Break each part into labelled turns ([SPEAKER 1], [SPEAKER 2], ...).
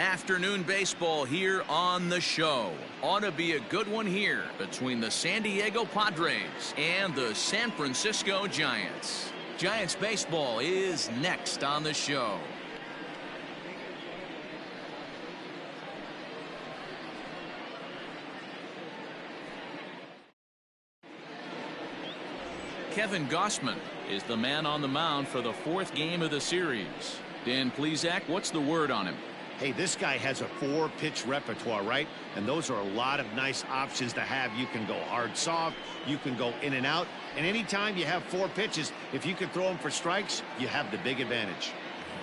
[SPEAKER 1] Afternoon baseball here on the show. Ought to be a good one here between the San Diego Padres and the San Francisco Giants. Giants baseball is next on the show. Kevin Gausman is the man on the mound for the fourth game of the series. Dan Plesac, what's the word on him?
[SPEAKER 2] Hey, this guy has a 4-pitch repertoire, right? And those are a lot of nice options to have. You can go hard soft, you can go in and out, and anytime you have 4 pitches, if you can throw them for strikes, you have the big advantage.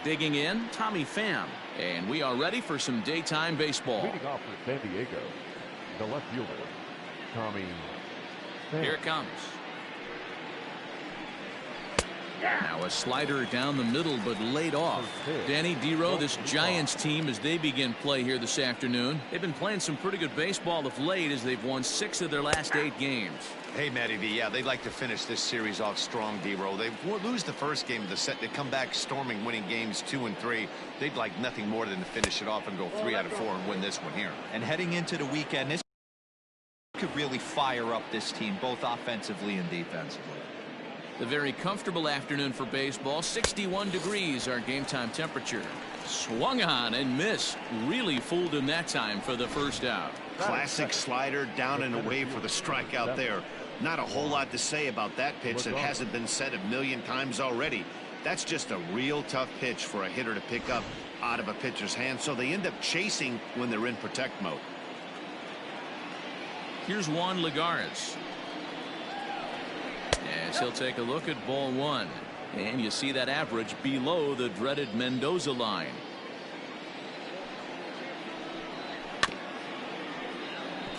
[SPEAKER 1] Digging in, Tommy Pham, and we are ready for some daytime baseball.
[SPEAKER 3] Leading off for San Diego, the left fielder, Tommy Pham.
[SPEAKER 1] Here it comes. Now a slider down the middle, but laid off. Danny Dero, this Giants team, as they begin play here this afternoon, they've been playing some pretty good baseball of late as they've won 6 of their last 8 games.
[SPEAKER 4] Hey, Matty V, yeah, they'd like to finish this series off strong, Dero. They lose the first game of the set. They come back storming, winning games 2 and 3. They'd like nothing more than to finish it off and go 3 out of 4 and win this one here.
[SPEAKER 5] And heading into the weekend, this could really fire up this team, both offensively and defensively.
[SPEAKER 1] The very comfortable afternoon for baseball. 61 degrees our game time temperature. Swung on and missed. Really fooled him that time for the first out.
[SPEAKER 2] Classic slider down and away for the strikeout there. Not a whole lot to say about that pitch that hasn't been said a million times already. That's just a real tough pitch for a hitter to pick up out of a pitcher's hand, so they end up chasing when they're in protect mode.
[SPEAKER 1] Here's Juan Lagares. As he'll take a look at ball 1. And you see that average below the dreaded Mendoza line.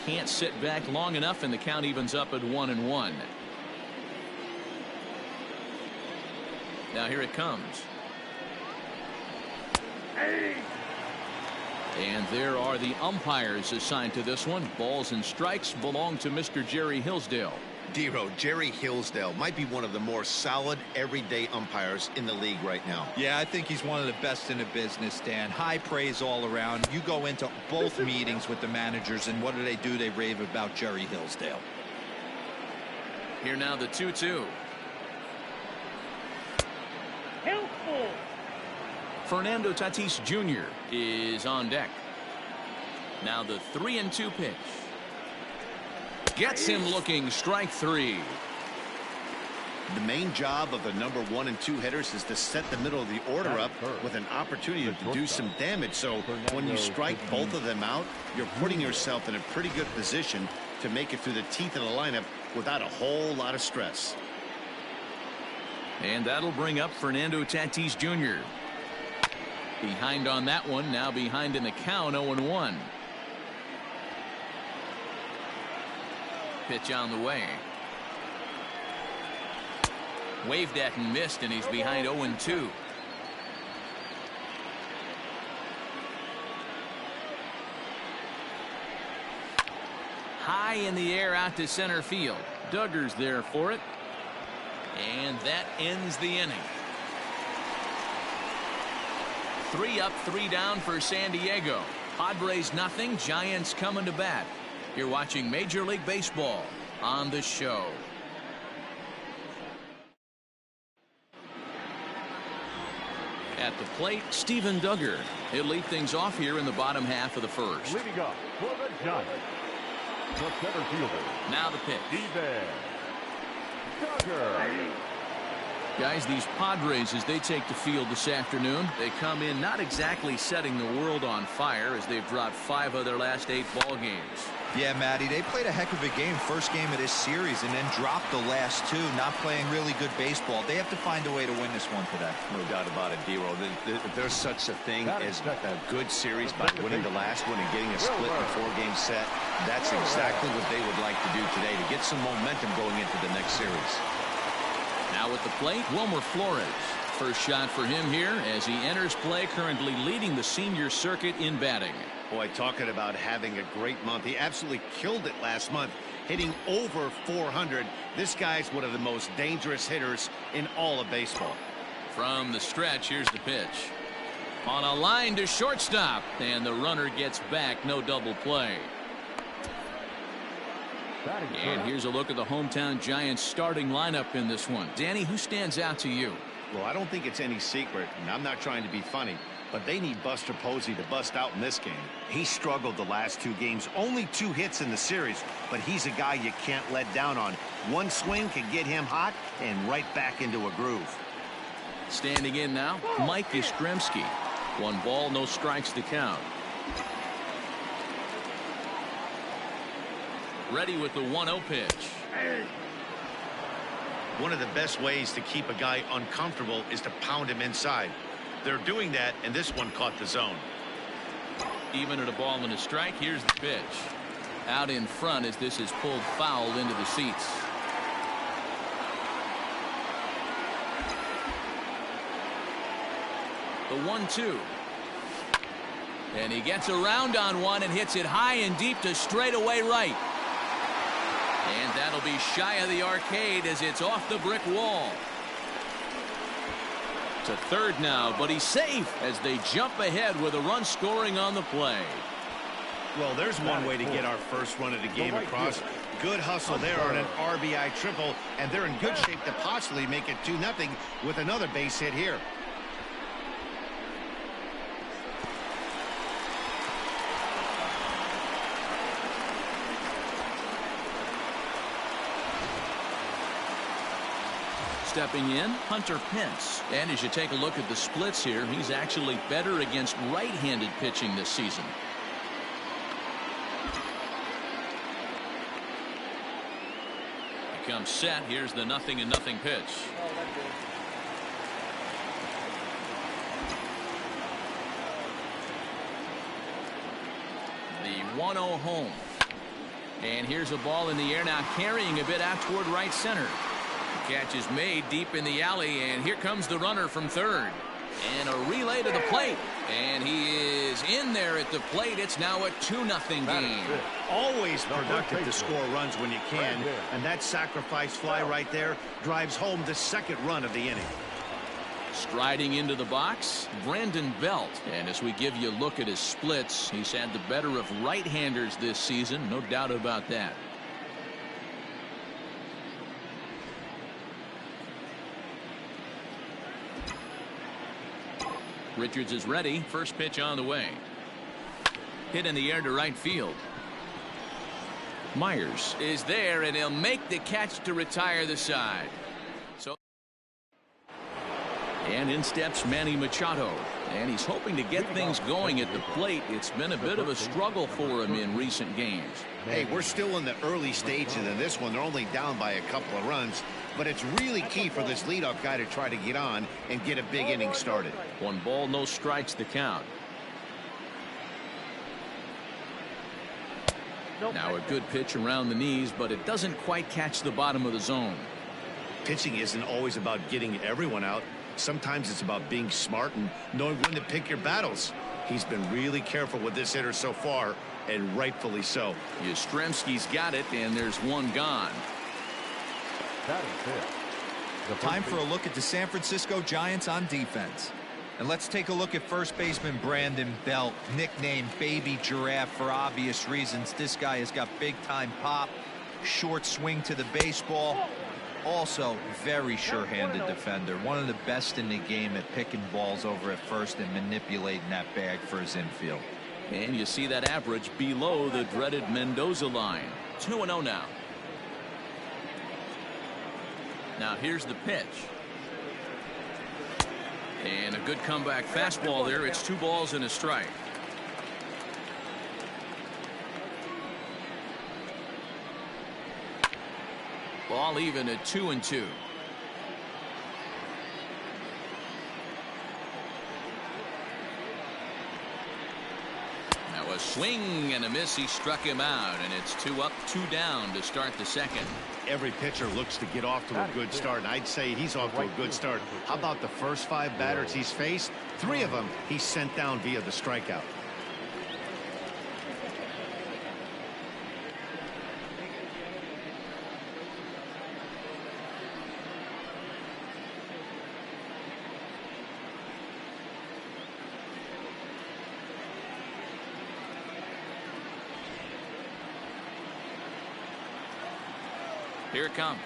[SPEAKER 1] Can't sit back long enough, and the count evens up at 1-1. Now here it comes. And there are the umpires assigned to this one. Balls and strikes belong to Mr. Jerry Hillsdale.
[SPEAKER 4] Dero, Jerry Hillsdale might be one of the more solid everyday umpires in the league right now.
[SPEAKER 5] Yeah, I think he's one of the best in the business, Dan. High praise all around. You go into both meetings with the managers, and what do? They rave about Jerry Hillsdale.
[SPEAKER 1] Here now the 2-2. Fernando Tatis Jr. is on deck. Now the 3-2 pitch. Gets him looking. Strike 3.
[SPEAKER 2] The main job of the number 1 and 2 hitters is to set the middle of the order up with an opportunity to do some damage. So when you strike both of them out, you're putting yourself in a pretty good position to make it through the teeth of the lineup without a whole lot of stress.
[SPEAKER 1] And that'll bring up Fernando Tatis Jr. Behind on that one. Now behind in the count. 0-1. Pitch on the way. Waved at and missed, and he's behind 0-2. High in the air out to center field. Duggar's there for it. And that ends the inning. 3 up, 3 down for San Diego. Padres nothing. Giants coming to bat. You're watching Major League Baseball on the show. At the plate, Steven Duggar. He'll lead things off here in the bottom half of the first.
[SPEAKER 3] Leading up for the Giants, the center fielder.
[SPEAKER 1] Now the pitch.
[SPEAKER 3] Steven Duggar.
[SPEAKER 1] Guys, these Padres, as they take the field this afternoon, they come in not exactly setting the world on fire as they've dropped 5 of their last 8 ball games.
[SPEAKER 5] Yeah, Matty, they played a heck of a game, first game of this series, and then dropped the last 2, not playing really good baseball. They have to find a way to win this one today.
[SPEAKER 4] No doubt about it, Dero. There's such a thing as a good series by winning the last one and getting a split in a 4-game set. That's exactly what they would like to do today to get some momentum going into the next series.
[SPEAKER 1] Now at the plate, Wilmer Flores. First shot for him here as he enters play, currently leading the senior circuit in batting.
[SPEAKER 2] Boy, talking about having a great month. He absolutely killed it last month, hitting over 400. This guy's one of the most dangerous hitters in all of baseball.
[SPEAKER 1] From the stretch, here's the pitch. On a line to shortstop, and the runner gets back. No double play. And here's a look at the hometown Giants starting lineup in this one. Danny, who stands out to you?
[SPEAKER 2] Well, I don't think it's any secret, and I'm not trying to be funny, but they need Buster Posey to bust out in this game. He struggled the last 2 games, only 2 hits in the series, but he's a guy you can't let down on. One swing can get him hot and right back into a groove.
[SPEAKER 1] Standing in now, Mike Yastrzemski. 1 ball, no strikes to count. Ready with the 1-0 pitch.
[SPEAKER 2] One of the best ways to keep a guy uncomfortable is to pound him inside. They're doing that, and this one caught the zone.
[SPEAKER 1] Even at a ball and a strike, here's the pitch. Out in front as this is pulled foul into the seats. The 1-2. And he gets around on one and hits it high and deep to straightaway right. And that'll be shy of the arcade as it's off the brick wall. To third now, but he's safe as they jump ahead with a run scoring on the play.
[SPEAKER 2] Well, there's one way to get our first run of the game across. Good hustle there on an RBI triple, and they're in good shape to possibly make it 2-0 with another base hit here.
[SPEAKER 1] Stepping in, Hunter Pence. And as you take a look at the splits here, he's actually better against right-handed pitching this season. He comes set. Here's the 0-0 pitch. The 1-0 home. And here's a ball in the air now, carrying a bit out toward right center. Catch is made deep in the alley, and here comes the runner from third. And a relay to the plate. And he is in there at the plate. It's now a 2-0 game.
[SPEAKER 2] Always productive to score runs when you can, and that sacrifice fly right there drives home the second run of the inning.
[SPEAKER 1] Striding into the box, Brandon Belt. And as we give you a look at his splits, he's had the better of right-handers this season. No doubt about that. Richards is ready. First pitch on the way. Hit in the air to right field. Myers is there, and he'll make the catch to retire the side. And in steps Manny Machado, and he's hoping to get things going at the plate. It's been a bit of a struggle for him in recent games.
[SPEAKER 2] Hey, we're still in the early stages of this one. They're only down by a couple of runs, but it's really key for this leadoff guy to try to get on and get a big inning started.
[SPEAKER 1] 1 ball, no strikes to count. Now a good pitch around the knees, but it doesn't quite catch the bottom of the zone.
[SPEAKER 2] Pitching isn't always about getting everyone out. Sometimes it's about being smart and knowing when to pick your battles. He's been really careful with this hitter so far, and rightfully so.
[SPEAKER 1] Yastrzemski's got it, and there's 1 gone.
[SPEAKER 5] Time for a look at the San Francisco Giants on defense. And let's take a look at first baseman Brandon Belt, nicknamed Baby Giraffe for obvious reasons. This guy has got big-time pop, short swing to the baseball. Also, very sure-handed defender. One of the best in the game at picking balls over at first and manipulating that bag for his infield.
[SPEAKER 1] And you see that average below the dreaded Mendoza line. 2-0 now. Now here's the pitch. And a good comeback fastball there. It's 2 balls and a strike. Ball even at 2-2. Now a swing and a miss. He struck him out, and it's 2 up, 2 down to start the second.
[SPEAKER 2] Every pitcher looks to get off to a good start, and I'd say he's off to a good start. How about the first 5 batters he's faced? 3 of them he's sent down via the strikeout.
[SPEAKER 1] Here it comes.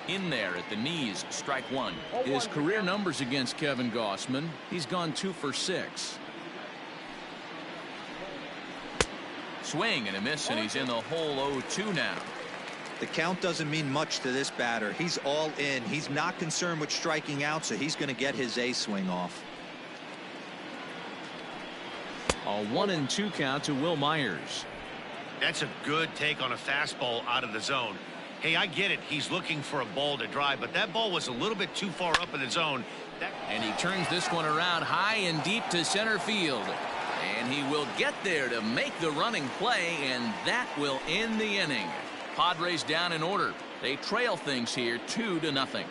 [SPEAKER 1] In there at the knees, strike one. His career numbers against Kevin Gossman, he's gone 2 for 6. Swing and a miss, and he's in the hole 0-2 now.
[SPEAKER 5] The count doesn't mean much to this batter. He's all in. He's not concerned with striking out, so he's going to get his A swing off.
[SPEAKER 1] A 1-2 count to Will Myers.
[SPEAKER 2] That's a good take on a fastball out of the zone. Hey, I get it. He's looking for a ball to drive, but that ball was a little bit too far up in the zone.
[SPEAKER 1] And he turns this one around high and deep to center field. And he will get there to make the running play, and that will end the inning. Padres down in order. They trail things here 2-0.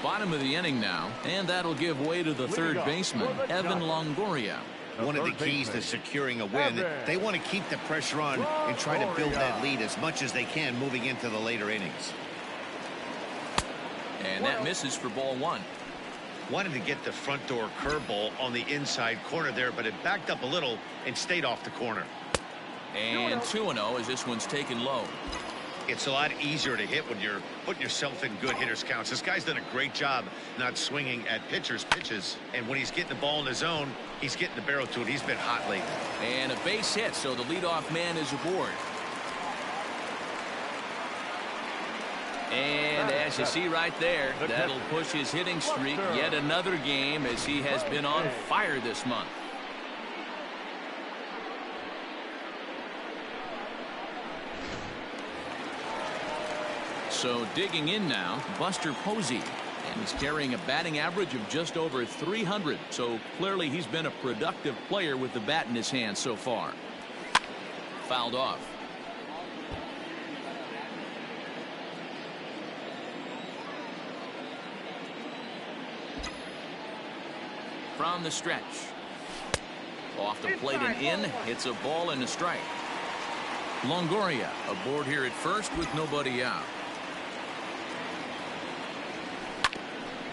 [SPEAKER 1] Bottom of the inning now, and that'll give way to the third baseman, Evan Longoria.
[SPEAKER 2] One of the keys to securing a win, they want to keep the pressure on and try to build that lead as much as they can moving into the later innings.
[SPEAKER 1] And that misses for ball one.
[SPEAKER 2] Wanted to get the front door curveball on the inside corner there, but it backed up a little and stayed off the corner.
[SPEAKER 1] And 2-0 as this one's taken low.
[SPEAKER 2] It's a lot easier to hit when you're putting yourself in good hitters counts. This guy's done a great job not swinging at pitchers' pitches. And when he's getting the ball in his zone, he's getting the barrel to it. He's been hot lately.
[SPEAKER 1] And a base hit, so the leadoff man is aboard. And as you see right there, that'll push his hitting streak yet another game as he has been on fire this month. So digging in now, Buster Posey, and he's carrying a batting average of just over 300. So clearly he's been a productive player with the bat in his hand so far. Fouled off. From the stretch. Off the plate and in. Hits a ball and a strike. Longoria aboard here at first with nobody out.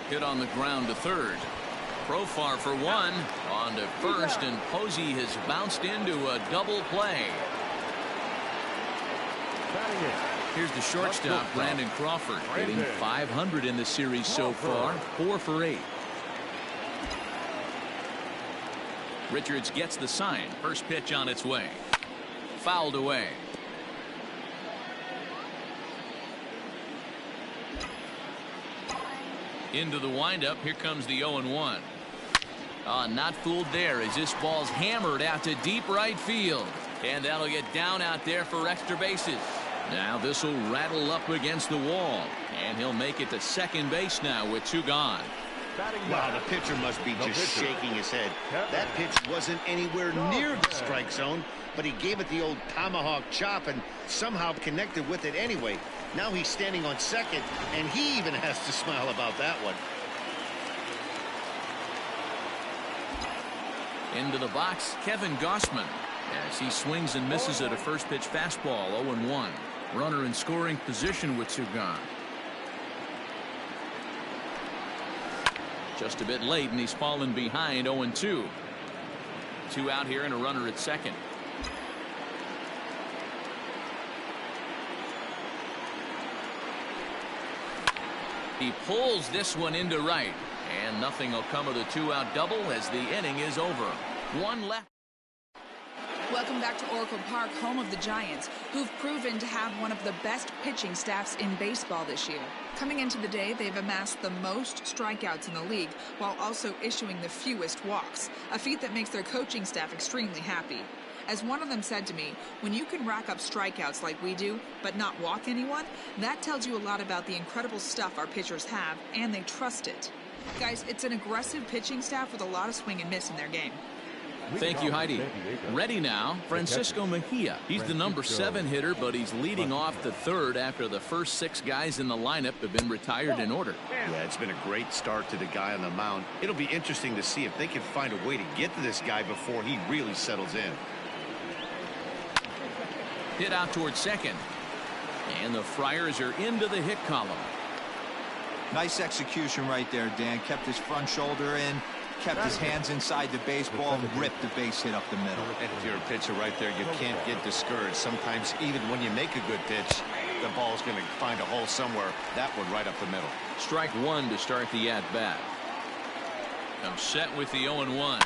[SPEAKER 1] Hit on the ground to third. Profar for one. On to first, and Posey has bounced into a double play. Here's the shortstop, Brandon Crawford, hitting .500 in the series so far, 4 for 8. Richards gets the sign. First pitch on its way. Fouled away. Into the windup. Here comes the 0-1. Not fooled there as this ball's hammered out to deep right field. And that'll get down out there for extra bases. Now this will rattle up against the wall. And he'll make it to second base now with 2 gone.
[SPEAKER 2] Wow, the pitcher must be just shaking his head. That pitch wasn't anywhere near the strike zone, but he gave it the old tomahawk chop and somehow connected with it anyway. Now he's standing on second, and he even has to smile about that one.
[SPEAKER 1] Into the box, Kevin Gossman, as he swings and misses at a first pitch fastball. 0-1. Runner in scoring position with 2 gone. Just a bit late, and he's fallen behind. 0-2. 2 out here and a runner at second. He pulls this one into right, and nothing will come of the 2-out double as the inning is over. 1 left.
[SPEAKER 6] Welcome back to Oracle Park, home of the Giants, who've proven to have one of the best pitching staffs in baseball this year. Coming into the day, they've amassed the most strikeouts in the league while also issuing the fewest walks, a feat that makes their coaching staff extremely happy. As one of them said to me, when you can rack up strikeouts like we do, but not walk anyone, that tells you a lot about the incredible stuff our pitchers have, and they trust it. Guys, it's an aggressive pitching staff with a lot of swing and miss in their game.
[SPEAKER 1] Thank you, Heidi. Ready now, Francisco Mejia. He's the number 7 hitter, but he's leading off the third after the first 6 guys in the lineup have been retired in order.
[SPEAKER 2] Yeah, it's been a great start to the guy on the mound. It'll be interesting to see if they can find a way to get to this guy before he really settles in.
[SPEAKER 1] Hit out towards second. And the Friars are into the hit column.
[SPEAKER 5] Nice execution right there, Dan. Kept his front shoulder in, kept his hands inside the baseball, and ripped the base hit up the middle.
[SPEAKER 2] And if you're a pitcher right there, you can't get discouraged. Sometimes even when you make a good pitch, the ball's going to find a hole somewhere. That one right up the middle.
[SPEAKER 1] Strike one to start the at-bat. I'm set with the 0-1.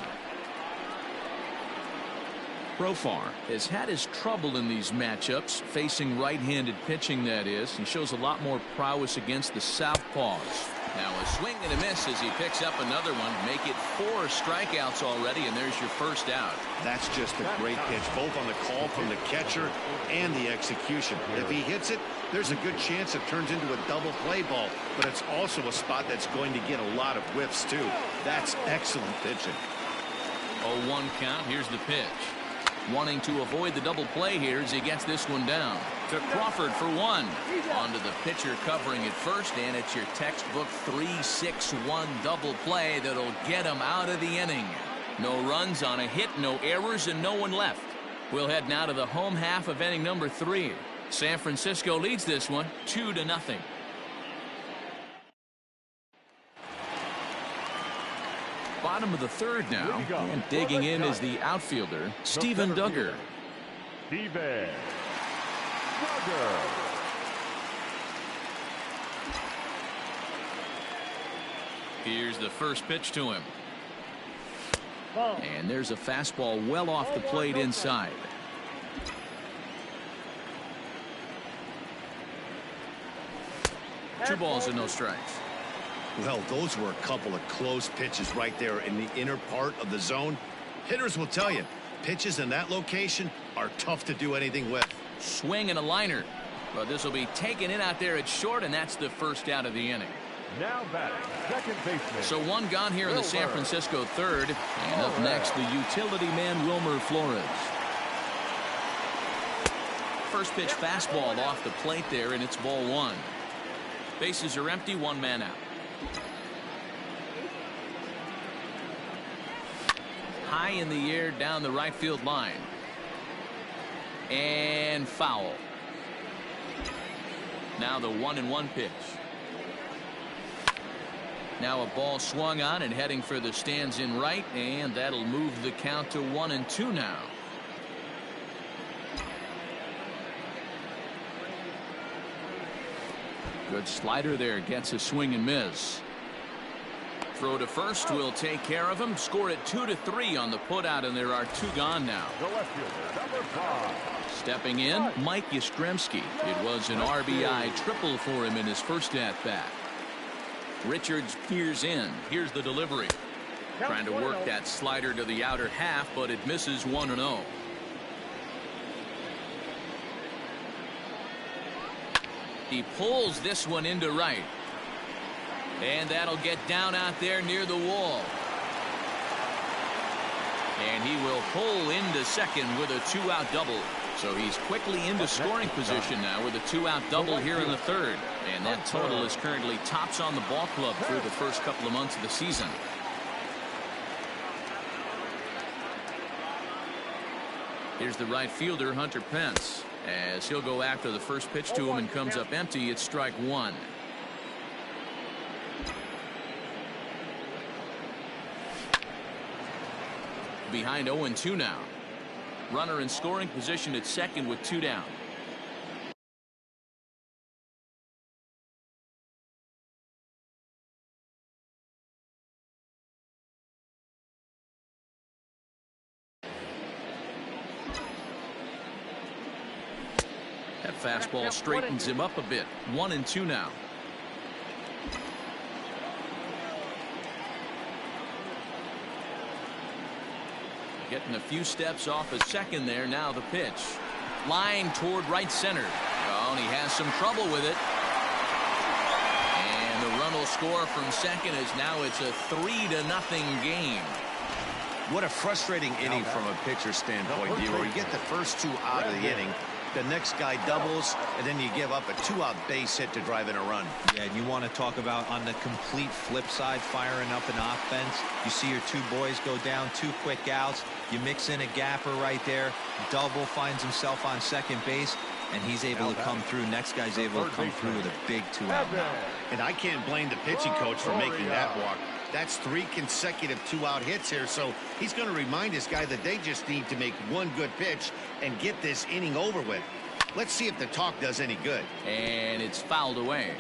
[SPEAKER 1] Profar has had his trouble in these matchups, facing right-handed pitching, that is. He shows a lot more prowess against the southpaws. Now a swing and a miss as he picks up another one. Make it 4 strikeouts already, and there's your first out.
[SPEAKER 2] That's just a great pitch, both on the call from the catcher and the execution. If he hits it, there's a good chance it turns into a double play ball, but it's also a spot that's going to get a lot of whiffs too. That's excellent pitching.
[SPEAKER 1] 0-1 count. Here's the pitch. Wanting to avoid the double play here as he gets this one down to Crawford for 1. Onto the pitcher covering it first, and it's your textbook 3-6-1 double play that'll get him out of the inning. No runs on a hit, no errors, and no one left. We'll head now to the home half of inning number 3. San Francisco leads this one 2-0. Bottom of the third now, and digging in is the outfielder, Steven Duggar.
[SPEAKER 3] Steven Duggar.
[SPEAKER 1] Here's the first pitch to him. And there's a fastball well off the plate inside. Two balls and no strikes.
[SPEAKER 2] Well, those were a couple of close pitches right there in the inner part of the zone. Hitters will tell you, pitches in that location are tough to do anything with.
[SPEAKER 1] Swing and a liner. But this will be taken in out there at short, and that's the first out of the inning.
[SPEAKER 3] Now batting, second baseman.
[SPEAKER 1] So one gone here in the San Francisco third. And up next, the utility man, Wilmer Flores. First pitch fastball off the plate there, and it's ball 1. Bases are empty, 1 man out. High in the air down the right field line. And foul. Now the 1-1 pitch. Now a ball swung on and heading for the stands in right, and that'll move the count to 1-2 now. Good slider there, gets a swing and miss. Throw to first will take care of him. Score it 2-3 on the putout, and there are 2 gone now.
[SPEAKER 3] The left fielder, number 5.
[SPEAKER 1] Stepping in, Mike Yastrzemski. It was an RBI triple for him in his first at-bat. Richards peers in. Here's the delivery. Trying to work that slider to the outer half, but it misses 1-0. He pulls this one into right. And that'll get down out there near the wall. And he will pull into second with a 2-out double. So he's quickly into scoring position now with a 2-out double here in the third. And that total is currently tops on the ball club through the first couple of months of the season. Here's the right fielder, Hunter Pence, as he'll go after the first pitch to him and comes up empty. It's strike 1. Behind 0-2 now. Runner in scoring position at second with 2 down. That fastball straightens him up a bit. 1-2 now. Getting a few steps off at second there. Now the pitch. Line toward right center. Oh, and he has some trouble with it. And the run will score from second as now it's a 3-0 game.
[SPEAKER 2] What a frustrating inning from a pitcher standpoint, Dero. You get the first 2 out of the inning. The next guy doubles, and then you give up a 2-out base hit to drive in a run.
[SPEAKER 5] Yeah, and you want to talk about on the complete flip side, firing up an offense. You see your 2 boys go down, 2 quick outs. You mix in a gapper right there. Double finds himself on second base. and he's able to come through. Next guy's able to come through with a big 2-out now.
[SPEAKER 2] And I can't blame the pitching coach for making that walk. That's 3 consecutive 2-out hits here, so he's going to remind this guy that they just need to make one good pitch and get this inning over with. Let's see if the talk does any good.
[SPEAKER 1] And it's fouled away.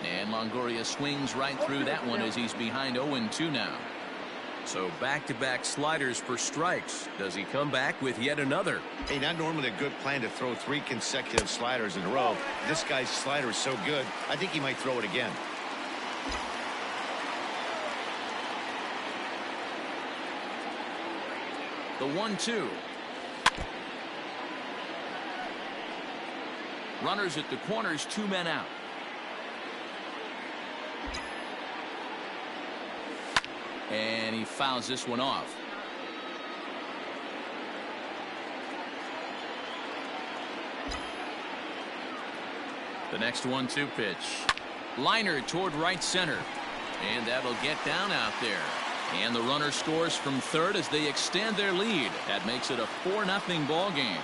[SPEAKER 1] And Longoria swings right through that one as he's behind 0-2 now. So back-to-back sliders for strikes. Does he come back with yet another?
[SPEAKER 2] Hey, not normally a good plan to throw 3 consecutive sliders in a row. This guy's slider is so good, I think he might throw it again.
[SPEAKER 1] The 1-2. Runners at the corners, 2 men out. And he fouls this one off. The next 1-2 pitch. Liner toward right center. And that'll get down out there. And the runner scores from third as they extend their lead. That makes it a 4-0 ball game.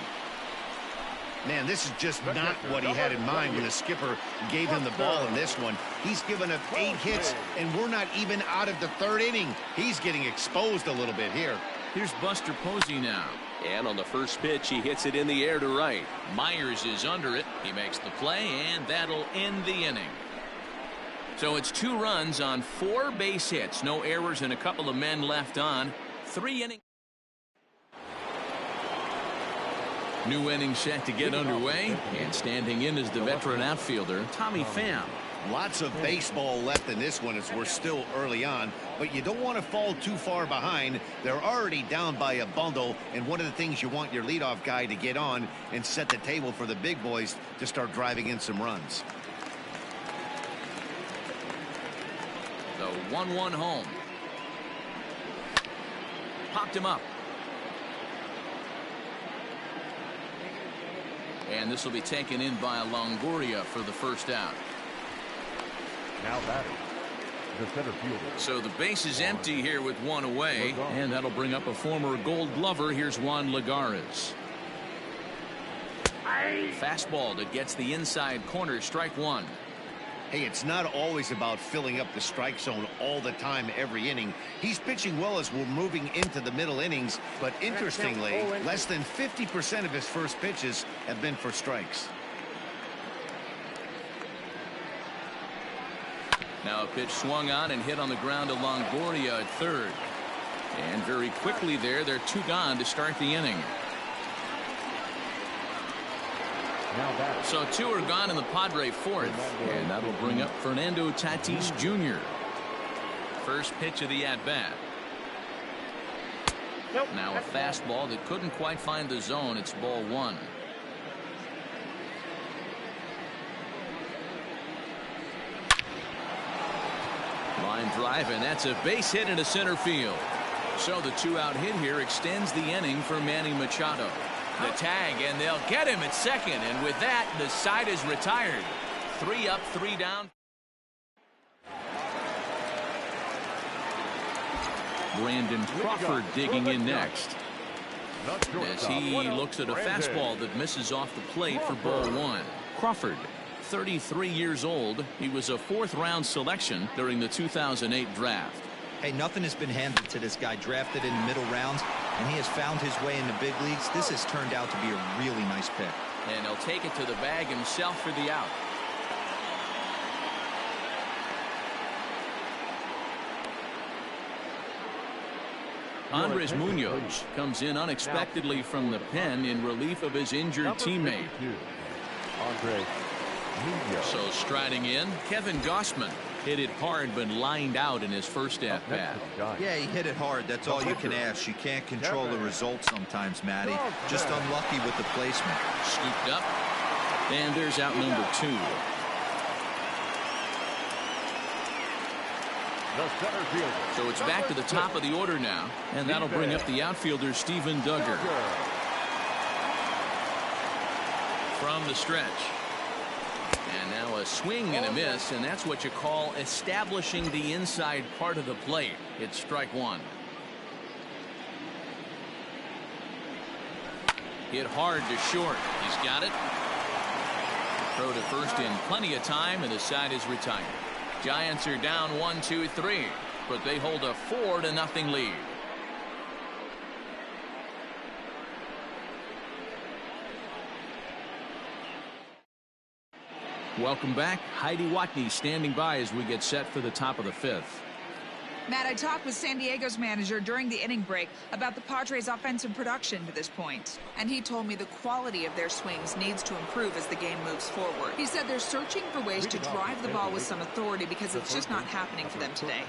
[SPEAKER 2] Man, this is just not what he had in mind when the skipper gave him the ball in this one. He's given up 8 hits, and we're not even out of the 3rd inning. He's getting exposed a little bit here.
[SPEAKER 1] Here's Buster Posey now. And on the first pitch, he hits it in the air to right. Myers is under it. He makes the play, and that'll end the inning. So it's 2 runs on 4 base hits. No errors and a couple of men left on. 3 innings. New inning set to get underway, and standing in is the veteran outfielder, Tommy Pham.
[SPEAKER 2] Lots of baseball left in this one as we're still early on, but you don't want to fall too far behind. They're already down by a bundle, and one of the things you want your leadoff guy to get on and set the table for the big boys to start driving in some runs.
[SPEAKER 1] The 1-1 home. Popped him up. And this will be taken in by Longoria for the first out.
[SPEAKER 3] Now batting, the center fielder.
[SPEAKER 1] So the base is empty here with 1 away, and that'll bring up a former Gold Glover. Here's Juan Lagares. Fastball that gets the inside corner, strike 1.
[SPEAKER 2] Hey, it's not always about filling up the strike zone all the time every inning. He's pitching well as we're moving into the middle innings, but interestingly, less than 50% of his first pitches have been for strikes.
[SPEAKER 1] Now a pitch swung on and hit on the ground to Longoria at third. And very quickly there, they're 2 gone to start the inning. So 2 are gone in the Padre 4th, and that'll bring up Fernando Tatis Jr. First pitch of the at-bat. Now a fastball that couldn't quite find the zone. It's ball 1. Line drive, and that's a base hit into center field. So the 2-out hit here extends the inning for Manny Machado. The tag, and they'll get him at second, and with that, the side is retired. 3 up, 3 down. Brandon Crawford digging in next as he looks at a fastball that misses off the plate for ball 1. Crawford, 33 years old. He was a 4th-round selection during the 2008 draft.
[SPEAKER 5] Hey, nothing has been handed to this guy. Drafted in the middle rounds, and he has found his way in the big leagues. This has turned out to be a really nice pick.
[SPEAKER 1] And he'll take it to the bag himself for the out. Andres Munoz comes in unexpectedly from the pen in relief of his injured teammate. So striding in, Kevin Gossman. Hit it hard but lined out in his first at-bat.
[SPEAKER 5] Yeah, he hit it hard. That's all you can ask. You can't control the results sometimes, Matty. Just unlucky with the placement.
[SPEAKER 1] Scooped up. And there's out number 2. So it's back to the top of the order now. And that'll bring up the outfielder, Steven Duggar. From the stretch. And now a A swing and a miss, and that's what you call establishing the inside part of the plate. It's strike one. Hit hard to short. He's got it. Throw to first in plenty of time, and the side is retired. Giants are down 1-2-3, but they hold a 4-0 lead. Welcome back. Heidi Watney standing by as we get set for the top of the fifth.
[SPEAKER 6] Matt, I talked with San Diego's manager during the inning break about the Padres' offensive production to this point, and he told me the quality of their swings needs to improve as the game moves forward. He said they're searching for ways to drive the ball with some authority because it's just not happening for them today.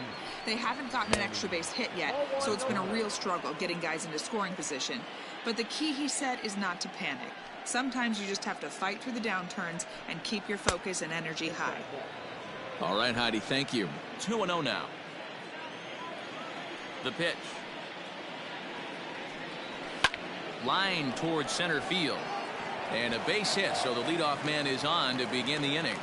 [SPEAKER 6] They haven't gotten an extra base hit yet, so it's been a real struggle getting guys into scoring position. But the key, he said, is not to panic. Sometimes you just have to fight through the downturns and keep your focus and energy high.
[SPEAKER 1] All right, Heidi, thank you. 2-0 now. The pitch. Line towards center field. And a base hit, so the leadoff man is on to begin the inning.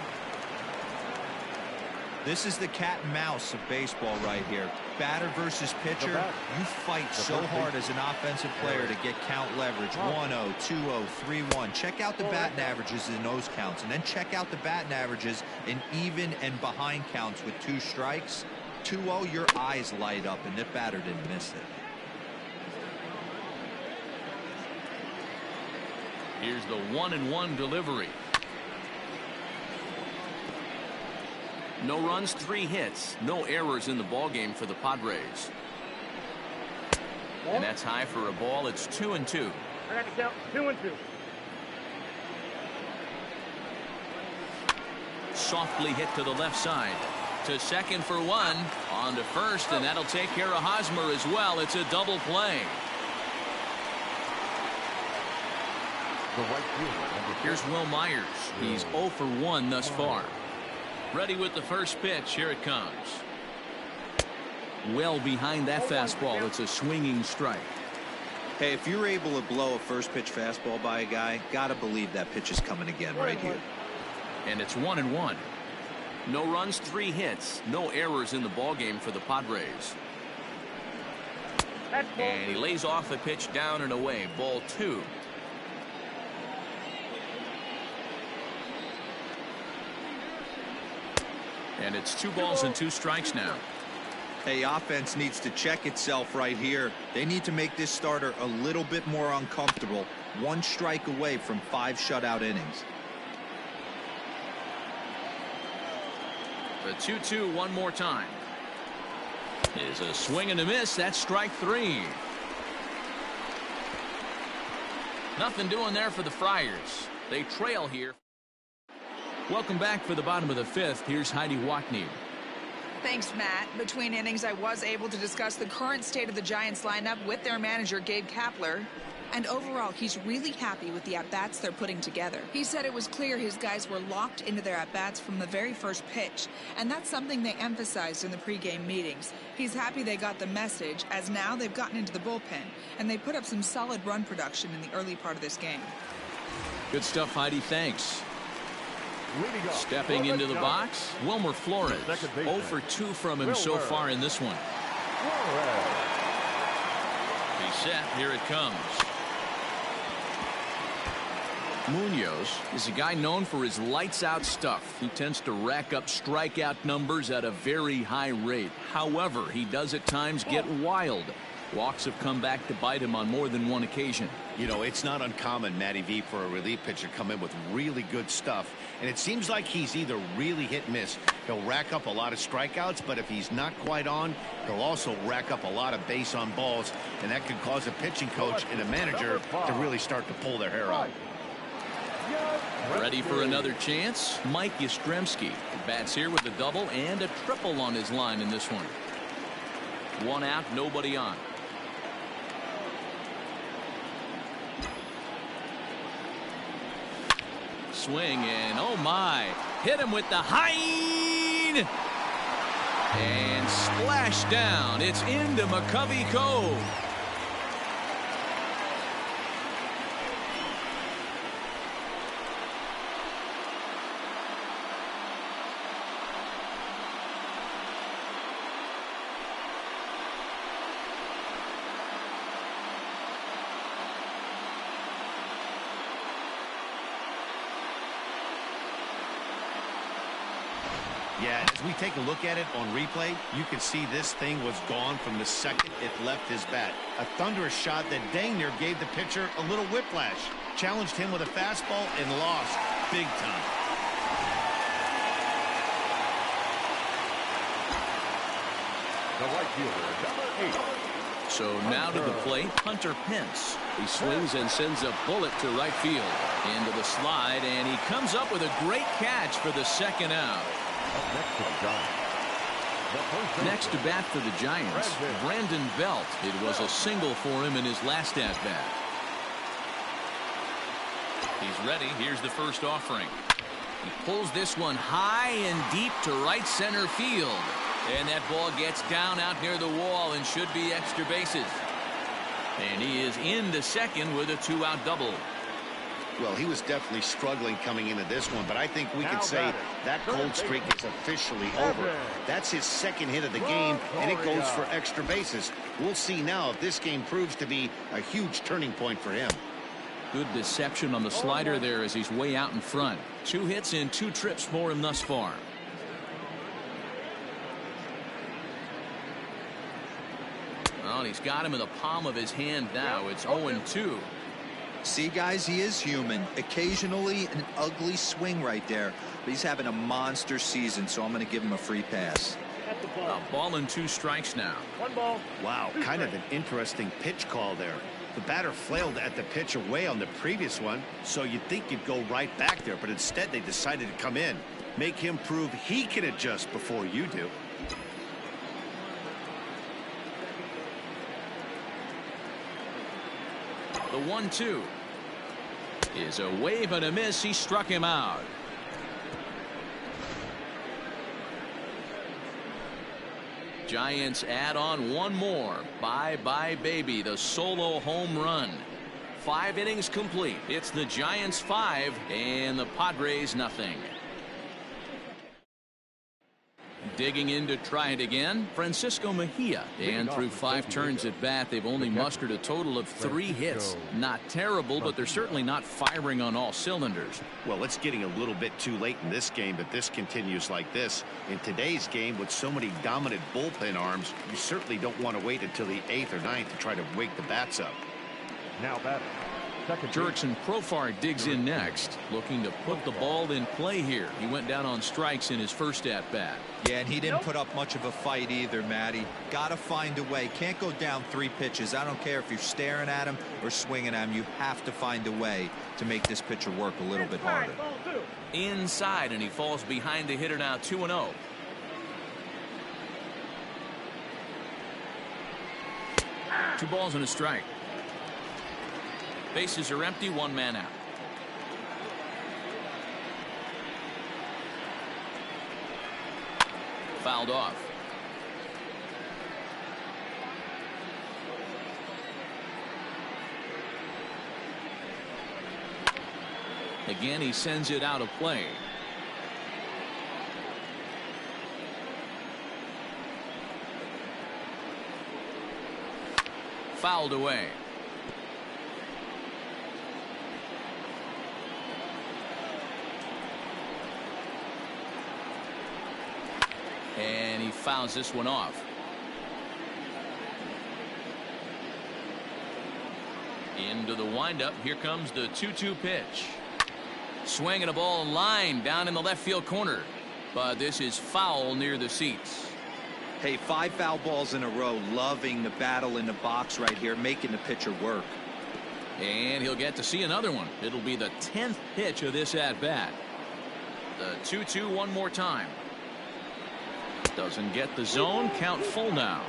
[SPEAKER 5] This is the cat and mouse of baseball right here. Batter versus pitcher. You fight so hard as an offensive player to get count leverage. 1-0, 2-0, 3-1. Check out the batting averages in those counts, and then check out the batting averages in even and behind counts with 2 strikes. 2-0, your eyes light up, and the batter didn't miss it.
[SPEAKER 1] Here's the 1-1 delivery. No runs, 3 hits, no errors in the ballgame for the Padres. And that's high for a ball. It's 2-2.
[SPEAKER 7] I got to count 2-2.
[SPEAKER 1] Softly hit to the left side. To second for 1. On to first, and that'll take care of Hosmer as well. It's a double play. Here's Will Myers. He's 0 for 1 thus far. Ready with the first pitch. Here it comes. Well behind that fastball. It's a swinging strike.
[SPEAKER 5] Hey, if you're able to blow a first pitch fastball by a guy, gotta believe that pitch is coming again right here.
[SPEAKER 1] And it's 1-1. No runs, 3 hits, no errors in the ballgame for the Padres. And he lays off the pitch down and away. Ball 2. And it's 2 balls and 2 strikes now.
[SPEAKER 5] Hey, offense needs to check itself right here. They need to make this starter a little bit more uncomfortable. 1 strike away from 5 shutout innings.
[SPEAKER 1] The 2-2 one more time. Is a swing and a miss. That's strike 3. Nothing doing there for the Friars. They trail here. Welcome back for the bottom of the 5th. Here's Heidi Watney.
[SPEAKER 6] Thanks, Matt. Between innings, I was able to discuss the current state of the Giants lineup with their manager, Gabe Kapler. And overall, he's really happy with the at-bats they're putting together. He said it was clear his guys were locked into their at-bats from the very first pitch, and that's something they emphasized in the pregame meetings. He's happy they got the message, as now they've gotten into the bullpen, and they put up some solid run production in the early part of this game.
[SPEAKER 1] Good stuff, Heidi. Thanks. Stepping into the box, Wilmer Flores. 0 for 2 from him so far in this one. He's set. Here it comes. Munoz is a guy known for his lights-out stuff. He tends to rack up strikeout numbers at a very high rate. However, he does at times get wild. Walks have come back to bite him on more than one occasion.
[SPEAKER 2] You know, it's not uncommon, Matty V, for a relief pitcher to come in with really good stuff. And it seems like he's either really hit and miss. He'll rack up a lot of strikeouts, but if he's not quite on, he'll also rack up a lot of base on balls. And that could cause a pitching coach and a manager to really start to pull their hair out.
[SPEAKER 1] Ready for another chance? Mike Yastrzemski bats here with a double and a triple on his line in this one. 1 out, nobody on. Swing and oh my, hit him with the high and splash down. It's into McCovey Cove.
[SPEAKER 2] Yeah, as we take a look at it on replay, you can see this thing was gone from the second it left his bat. A thunderous shot that dang near gave the pitcher a little whiplash. Challenged him with a fastball and lost big time.
[SPEAKER 3] The right fielder, number 8.
[SPEAKER 1] So now to the plate, Hunter Pence. He swings and sends a bullet to right field. Into the slide, and he comes up with a great catch for the second out.
[SPEAKER 3] Next to the Giants.
[SPEAKER 1] Next to bat for the Giants, Brandon Belt. It was a single for him in his last at-bat. He's ready. Here's the first offering. He pulls this one high and deep to right center field. And that ball gets down out near the wall and should be extra bases. And he is into second with a 2-out double.
[SPEAKER 2] Well, he was definitely struggling coming into this one, but I think we can say that cold streak is officially over. That's his second hit of the game, and it goes for extra bases. We'll see now if this game proves to be a huge turning point for him.
[SPEAKER 1] Good deception on the slider there as he's way out in front. 2 hits and 2 trips for him thus far. Well, he's got him in the palm of his hand now. It's 0-2.
[SPEAKER 5] See, guys, he is human. Occasionally an ugly swing right there, but he's having a monster season, so I'm going to give him a free pass.
[SPEAKER 1] A ball and 2 strikes now.
[SPEAKER 3] 1 ball.
[SPEAKER 2] Wow, kind of an interesting pitch call there. The batter flailed at the pitch away on the previous one, so you'd think you'd go right back there, but instead they decided to come in. Make him prove he can adjust before you do.
[SPEAKER 1] The 1-2 is a wave and a miss. He struck him out. Giants add on one more. Bye-bye, baby. The solo home run. 5 innings complete. It's the Giants 5 and the Padres nothing. Digging in to try it again, Francisco Mejia. And through 5 turns at bat, they've only mustered a total of 3 hits. Not terrible, but they're certainly not firing on all cylinders.
[SPEAKER 2] Well, it's getting a little bit too late in this game, but this continues like this. In today's game, with so many dominant bullpen arms, you certainly don't want to wait until the 8th or 9th to try to wake the bats up.
[SPEAKER 3] Now batting.
[SPEAKER 1] Jurickson Profar digs in next, looking to put the ball in play here. He went down on strikes in his first at-bat.
[SPEAKER 5] Yeah, and he didn't put up much of a fight either, Matty. Got to find a way. Can't go down 3 pitches. I don't care if you're staring at him or swinging at him. You have to find a way to make this pitcher work a little bit harder.
[SPEAKER 1] Inside, and he falls behind the hitter now, 2-0. Two balls and a strike. Bases are empty, 1 man out. Fouled off. Again, he sends it out of play. Fouled away. And he fouls this one off. Into the windup. Here comes the 2-2 pitch. Swinging a ball line down in the left field corner. But this is foul near the seats.
[SPEAKER 5] Hey, 5 foul balls in a row. Loving the battle in the box right here, making the pitcher work.
[SPEAKER 1] And he'll get to see another one. It'll be the 10th pitch of this at-bat. The 2-2 one more time. Doesn't get the zone. Count full now.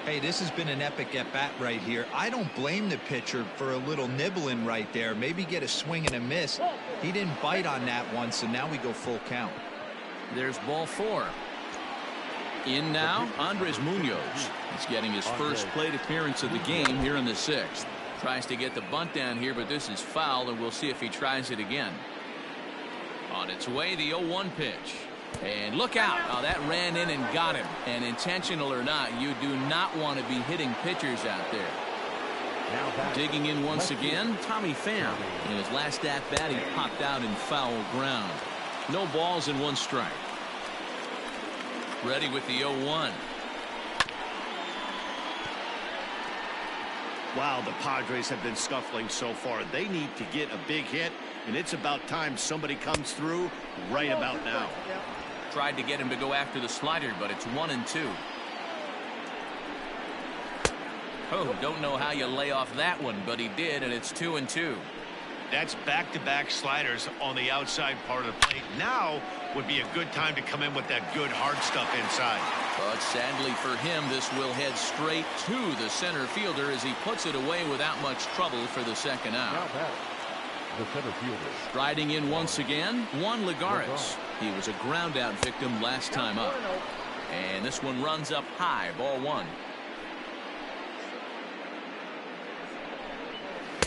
[SPEAKER 5] Hey, this has been an epic at-bat right here. I don't blame the pitcher for a little nibbling right there. Maybe get a swing and a miss. He didn't bite on that one, so now we go full count.
[SPEAKER 1] There's ball 4. In now, Andres Munoz. He's getting his first plate appearance of the game here in the 6th. Tries to get the bunt down here, but this is foul, and we'll see if he tries it again. On its way, the 0-1 pitch. And look out. Oh, that ran in and got him. And intentional or not, you do not want to be hitting pitchers out there. Digging in once again, Tommy Pham. In his last at-bat, he popped out in foul ground. No balls and 1 strike. Ready with the 0-1.
[SPEAKER 2] Wow, the Padres have been scuffling so far. They need to get a big hit, and it's about time somebody comes through right about now.
[SPEAKER 1] Tried to get him to go after the slider, but it's 1-2. Oh, don't know how you lay off that one, but he did, and it's 2-2.
[SPEAKER 4] That's back-to-back sliders on the outside part of the plate. Now would be a good time to come in with that good hard stuff inside.
[SPEAKER 1] But sadly for him, this will head straight to the center fielder as he puts it away without much trouble for the second out.
[SPEAKER 3] Now batting, the center fielder.
[SPEAKER 1] Striding in once again, Juan Lagares. He was a ground out victim last time up. And this one runs up high, ball 1.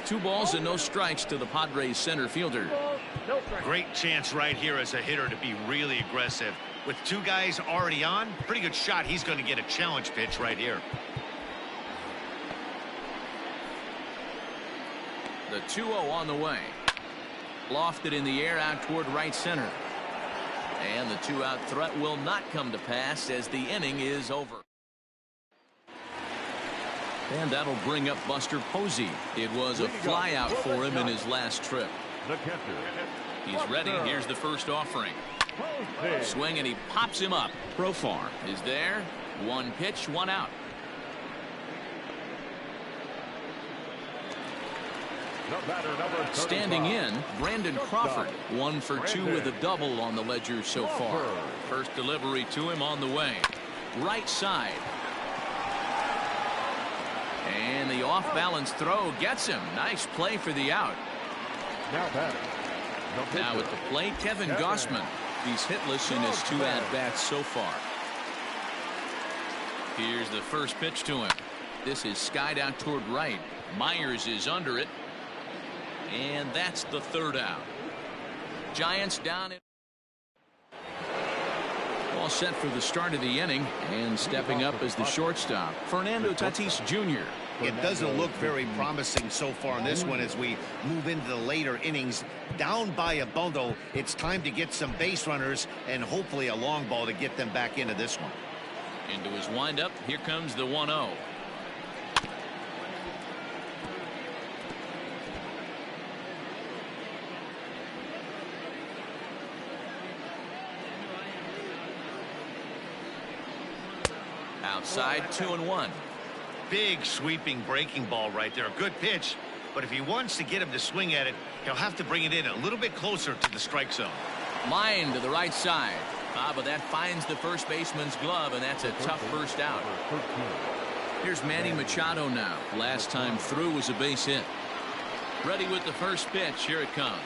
[SPEAKER 1] 2 balls and no strikes to the Padres center fielder.
[SPEAKER 4] Great chance right here as a hitter to be really aggressive. With 2 guys already on, pretty good shot. He's going to get a challenge pitch right here.
[SPEAKER 1] The 2-0 on the way. Lofted in the air out toward right center. And the 2-out threat will not come to pass as the inning is over. And that'll bring up Buster Posey. It was a fly out for him in his last trip.
[SPEAKER 3] The catcher.
[SPEAKER 1] He's ready. Here's the first offering. Swing, and he pops him up. Profar is there. 1 pitch, 1 out.
[SPEAKER 3] The batter, number 35.
[SPEAKER 1] Standing in, Brandon Crawford. 1 for 2 with a double on the ledger so far. First delivery to him on the way. Right side. And the off-balance throw gets him. Nice play for the out.
[SPEAKER 3] Now batting.
[SPEAKER 1] Now at the plate, Kevin Gausman. He's hitless in his 2 at-bats so far. Here's the first pitch to him. This is skied out toward right. Myers is under it. And that's the 3rd out. Giants down in. All set for the start of the inning, and stepping up as the shortstop, Fernando Tatis Jr.
[SPEAKER 2] It doesn't look very promising so far in this one as we move into the later innings. Down by a bundle, it's time to get some base runners and hopefully a long ball to get them back into this one.
[SPEAKER 1] Into his windup, here comes the 1-0. Outside, 2-1.
[SPEAKER 4] Big sweeping breaking ball right there. A good pitch, but if he wants to get him to swing at it, he'll have to bring it in a little bit closer to the strike zone.
[SPEAKER 1] Line to the right side. But that finds the first baseman's glove, and that's a tough first out. Here's Manny Machado now. Last time through was a base hit. Ready with the first pitch. Here it comes.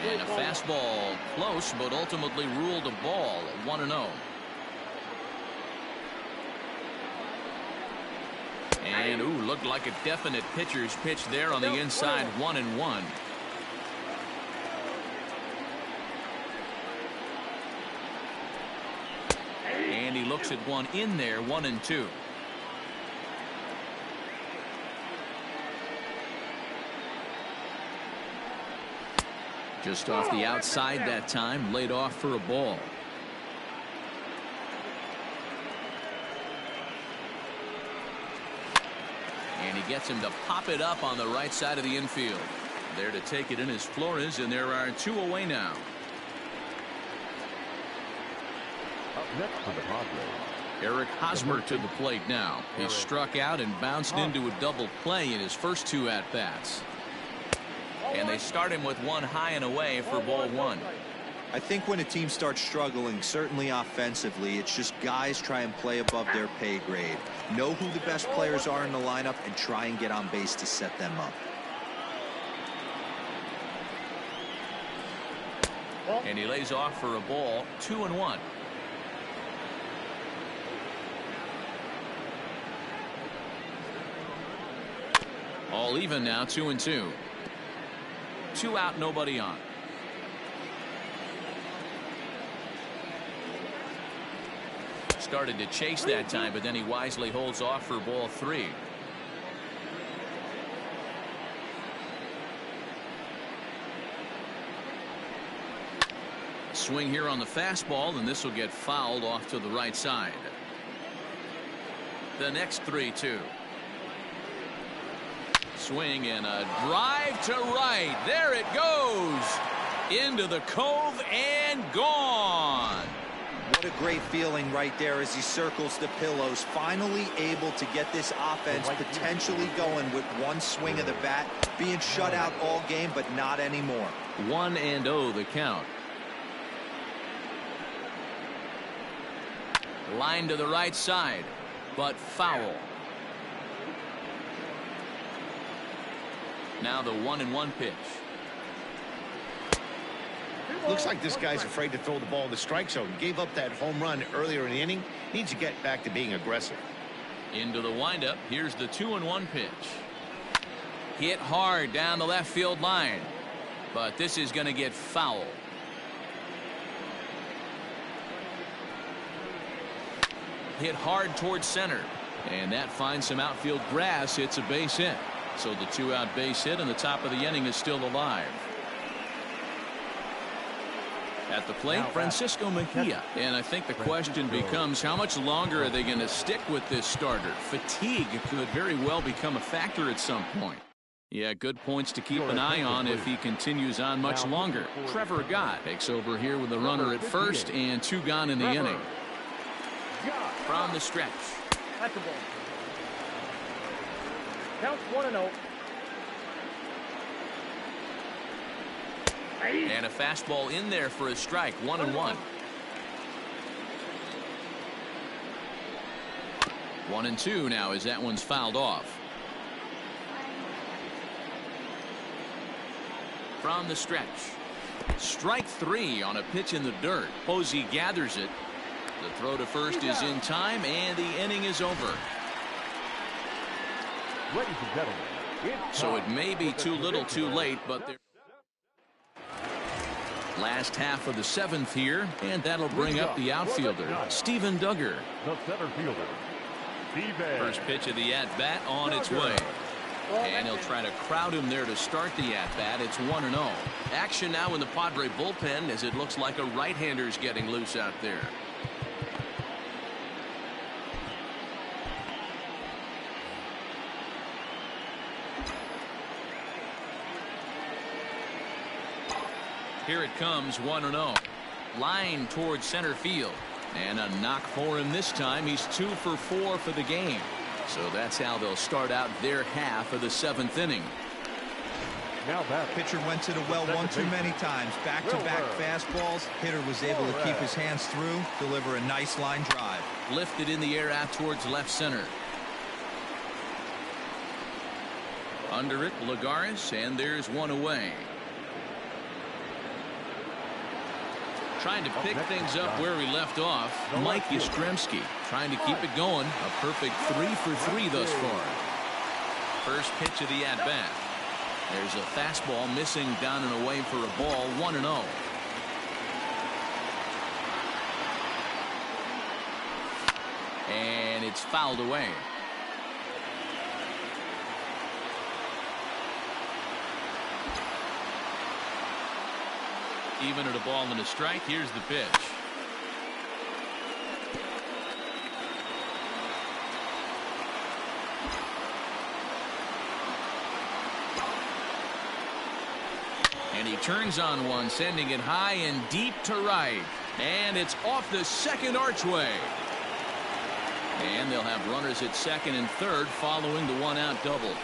[SPEAKER 1] And a fastball close, but ultimately ruled a ball. 1-0. And, looked like a definite pitcher's pitch there on the inside. 1-1. And he looks at one in there. 1-2. Just off the outside that time. Laid off for a ball. And he gets him to pop it up on the right side of the infield. There to take it in is Flores, and there are 2 away now.
[SPEAKER 3] Up next for the Padres.
[SPEAKER 1] Eric Hosmer to the plate now. He struck out and bounced into a double play in his first 2 at-bats. And they start him with 1 high and away for ball 1.
[SPEAKER 5] I think when a team starts struggling, certainly offensively, it's just guys try and play above their pay grade. Know who the best players are in the lineup and try and get on base to set them up.
[SPEAKER 1] And he lays off for a ball. 2-1. All even now. 2-2. 2 out, nobody on. Started to chase that time, but then he wisely holds off for ball 3. Swing here on the fastball, and this will get fouled off to the right side. The next 3-2. Swing and a drive to right. There it goes. Into the cove and gone.
[SPEAKER 5] What a great feeling right there as he circles the pillows. Finally able to get this offense potentially going with one swing of the bat. Being shut out all game, but not anymore.
[SPEAKER 1] 1-0 the count. Line to the right side, but foul. Now the 1-1 pitch.
[SPEAKER 2] Looks like this guy's afraid to throw the ball in the strike zone. Gave up that home run earlier in the inning. Needs to get back to being aggressive.
[SPEAKER 1] Into the windup. Here's the 2-1 pitch. Hit hard down the left field line, but this is going to get foul. Hit hard towards center, and that finds some outfield grass. It's a base hit. So the 2-out base hit, and the top of the inning is still alive. At the plate, Francisco Mejia. And I think the question becomes, how much longer are they going to stick with this starter? Fatigue could very well become a factor at some point. Yeah, good points to keep an eye on if he continues on much longer. Trevor Gott takes over here with the runner at first and 2 gone in the inning. From the stretch.
[SPEAKER 7] That's the ball. Counts 1-0.
[SPEAKER 1] And a fastball in there for a strike. 1-1. 1-2 now as that one's fouled off. From the stretch. Strike 3 on a pitch in the dirt. Posey gathers it. The throw to first is in time, and the inning is over.
[SPEAKER 3] Ladies and gentlemen,
[SPEAKER 1] So it may be too little too late, but they're last half of the 7th here, and that'll bring up the outfielder, Steven Duggar.
[SPEAKER 3] the center fielder, Steven.
[SPEAKER 1] First pitch of the at-bat on its way. And he'll try to crowd him there to start the at-bat. It's 1-0. Action now in the Padre bullpen as it looks like a right-hander's getting loose out there. Here it comes, 1-0. Line towards center field. And a knock for him this time. He's 2 for 4 for the game. So that's how they'll start out their half of the 7th inning.
[SPEAKER 3] Now that
[SPEAKER 5] Pitcher went to the well one too many times. Back-to-back fastballs. Hitter was able to keep his hands through, deliver a nice line drive.
[SPEAKER 1] Lifted in the air out towards left center. Under it, Lagares, and there's one away. Trying to pick things up where we left off, Mike Yastrzemski trying to keep it going. A perfect 3 for 3 thus far. First pitch of the at-bat. There's a fastball missing down and away for a ball. 1-0. And it's fouled away. Even at a ball and a strike. Here's the pitch. And he turns on one, sending it high and deep to right. And it's off the second archway. And they'll have runners at second and third following the 1-out double.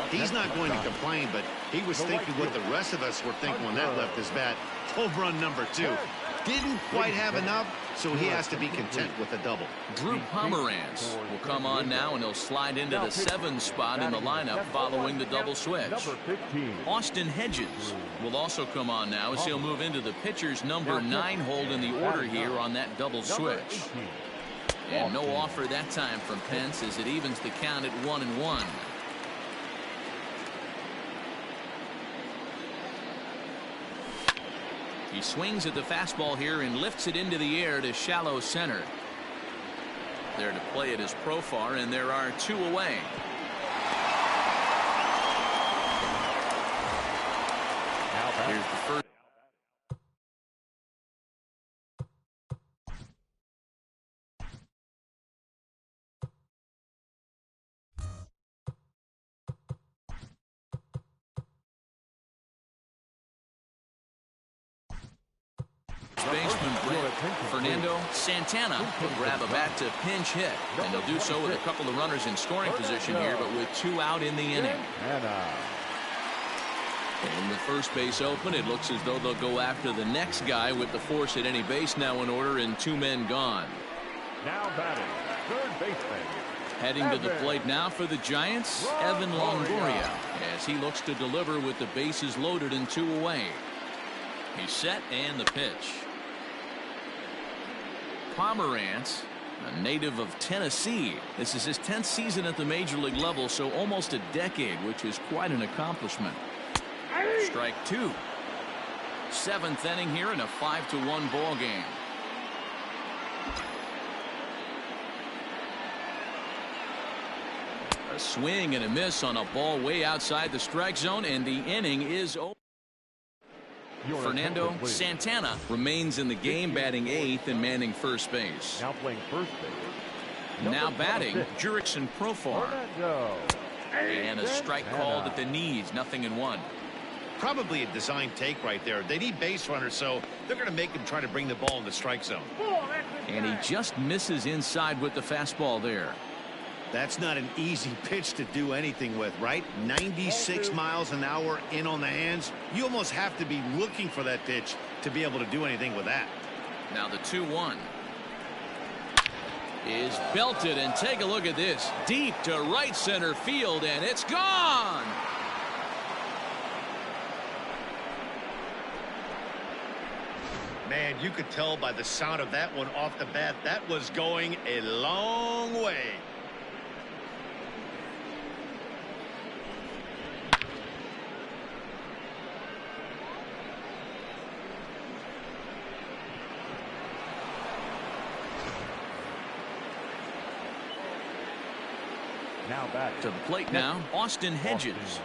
[SPEAKER 2] He's not going to complain, but he was thinking what the rest of us were thinking when that left his bat. Home run number 2. Didn't quite have enough, so he has to be content with a double.
[SPEAKER 1] Drew Pomeranz will come on now, and he'll slide into the 7 spot in the lineup following the double switch. Austin Hedges will also come on now as he'll move into the pitcher's number 9 hold in the order here on that double switch. And no offer that time from Pence as it evens the count at 1-1. He swings at the fastball here and lifts it into the air to shallow center. There to play it is Profar, and there are 2 away. Here's the first. Baseman Fernando Santana will grab a bat to pinch hit, and he'll do so with a couple of runners in scoring position here, but with 2 out in the inning. And with first base open, it looks as though they'll go after the next guy with the force at any base now in order and 2 men gone.
[SPEAKER 3] Now batting, third baseman.
[SPEAKER 1] Heading to the plate now for the Giants, Evan Longoria, as he looks to deliver with the bases loaded and 2 away. He's set and the pitch. Pomerantz, a native of Tennessee. This is his 10th season at the major league level, so almost a decade, which is quite an accomplishment. Strike 2. 7th inning here in a 5-1 ball game. A swing and a miss on a ball way outside the strike zone, and the inning is over. Fernando Santana remains in the game, batting 8th and manning first base.
[SPEAKER 3] Now playing first base.
[SPEAKER 1] Now batting, Jurickson Profar. And a strike called at the knees, 0-1.
[SPEAKER 2] Probably a design take right there. They need base runners, so they're going to make him try to bring the ball in the strike zone.
[SPEAKER 1] And he just misses inside with the fastball there.
[SPEAKER 2] That's not an easy pitch to do anything with, right? 96 miles an hour in on the hands. You almost have to be looking for that pitch to be able to do anything with that.
[SPEAKER 1] Now the 2-1 is belted, and take a look at this. Deep to right center field, and it's gone.
[SPEAKER 2] Man, you could tell by the sound of that one off the bat, that was going a long way.
[SPEAKER 3] Now back
[SPEAKER 1] to the plate now, Austin Hedges,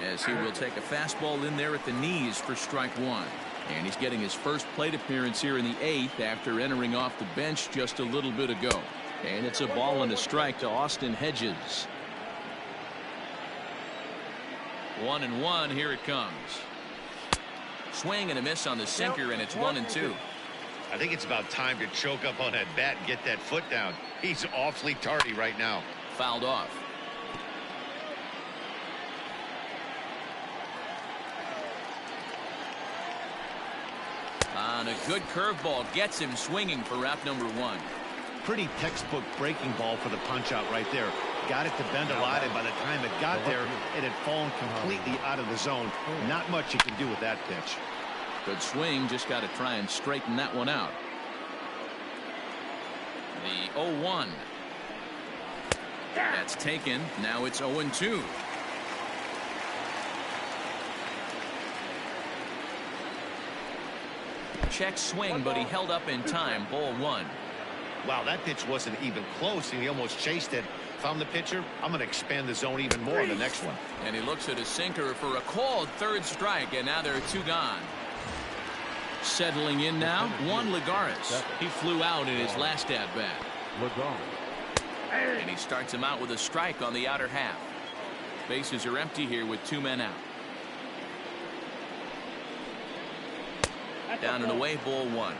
[SPEAKER 1] as he will take a fastball in there at the knees for strike 1. And he's getting his first plate appearance here in the 8th after entering off the bench just a little bit ago. And it's a ball and a strike to Austin Hedges. 1-1, here it comes. Swing and a miss on the sinker, and it's 1-2.
[SPEAKER 2] I think it's about time to choke up on that bat and get that foot down. He's awfully tardy right now.
[SPEAKER 1] Fouled off. On a good curveball gets him swinging for route number 1.
[SPEAKER 2] Pretty textbook breaking ball for the punch out right there. Got it to bend a lot, and by the time it got there, it had fallen completely out of the zone. Not much you can do with that pitch.
[SPEAKER 1] Good swing, just got to try and straighten that one out. The 0-1. That's taken. Now it's 0-2. Check swing, but he held up in time. Ball 1.
[SPEAKER 2] Wow, that pitch wasn't even close, and he almost chased it. If I'm the pitcher, I'm going to expand the zone even more on the next one.
[SPEAKER 1] And he looks at his sinker for a called 3rd strike, and now there are 2 gone. Settling in now, Juan Lagares. He flew out in his last at-bat. And he starts him out with a strike on the outer half. Bases are empty here with 2 men out. Down and away, ball 1.